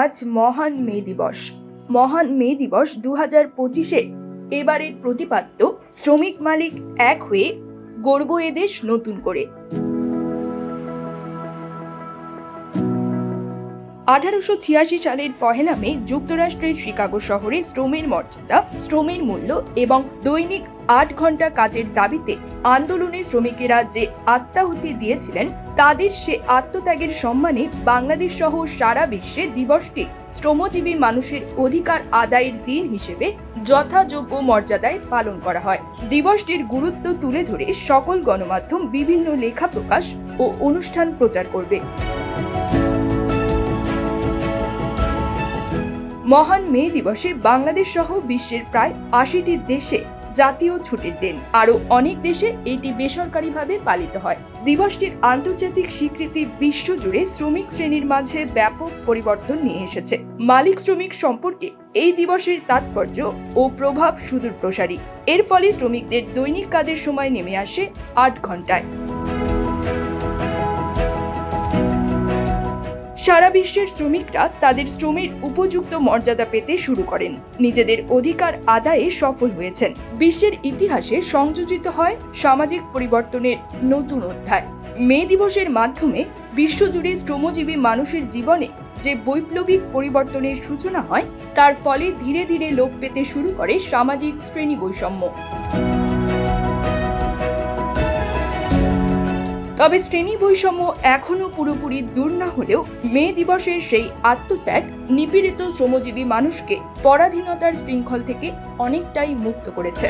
আজ মহান মে দিবস। মহান মে দিবস 2025-এ এবারের প্রতিপাদ্য শ্রমিক মালিক এক হয়ে গড়ব এদেশ নতুন করে। 1886 সালের 1 মে যুক্তরাষ্ট্রের শিকাগো শহরে শ্রমের মর্যাদা, শ্রমের মূল্য এবং দৈনিক 8 ঘন্টা কাজের দাবিতে আন্দোলনে শ্রমিকেরা যে আত্মাহুতি দিয়েছিলেন, তাদের সে আত্মত্যাগের সম্মানে বাংলাদেশ সহ সারা বিশ্বে দিবসটি শ্রমজীবী মানুষের অধিকার আদায়ের দিন হিসেবে যথাযোগ্য মর্যাদায় পালন করা হয়। দিবসটির গুরুত্ব তুলে ধরে সকল গণমাধ্যম বিভিন্ন লেখা প্রকাশ ও অনুষ্ঠান প্রচার করবে। মহান মে দিবসে বাংলাদেশ সহ বিশ্বের প্রায় 80টি দেশে জাতীয় ছুটির দিন, আরও অনেক দেশে এটি বেসরকারিভাবে পালিত হয়। দিবসটির আন্তর্জাতিক স্বীকৃতি বিশ্বজুড়ে শ্রমিক শ্রেণীর মাঝে ব্যাপক পরিবর্তন নিয়ে এসেছে। মালিক শ্রমিক সম্পর্কে এই দিবসের তাৎপর্য ও প্রভাব সুদূরপ্রসারী। এর ফলে শ্রমিকদের দৈনিক কাজের সময় নেমে আসে 8 ঘন্টায়। সারা বিশ্বের শ্রমিকরা তাদের শ্রমের উপযুক্ত মর্যাদা পেতে শুরু করেন, নিজেদের অধিকার আদায়ে সফল হয়েছেন। বিশ্বের ইতিহাসে সংযোজিত হয় সামাজিক পরিবর্তনের নতুন অধ্যায়। মে দিবসের মাধ্যমে বিশ্বজুড়ে শ্রমজীবী মানুষের জীবনে যে বৈপ্লবিক পরিবর্তনের সূচনা হয়, তার ফলে ধীরে ধীরে লোপ পেতে শুরু করে সামাজিক শ্রেণী বৈষম্য। তবে শ্রেণী বৈষম্য এখনো পুরোপুরি দূর না হলেও মে দিবসের সেই আত্মত্যাগ নিপীড়িত শ্রমজীবী মানুষকে পরাধীনতার শৃঙ্খল থেকে অনেকটাই মুক্ত করেছে।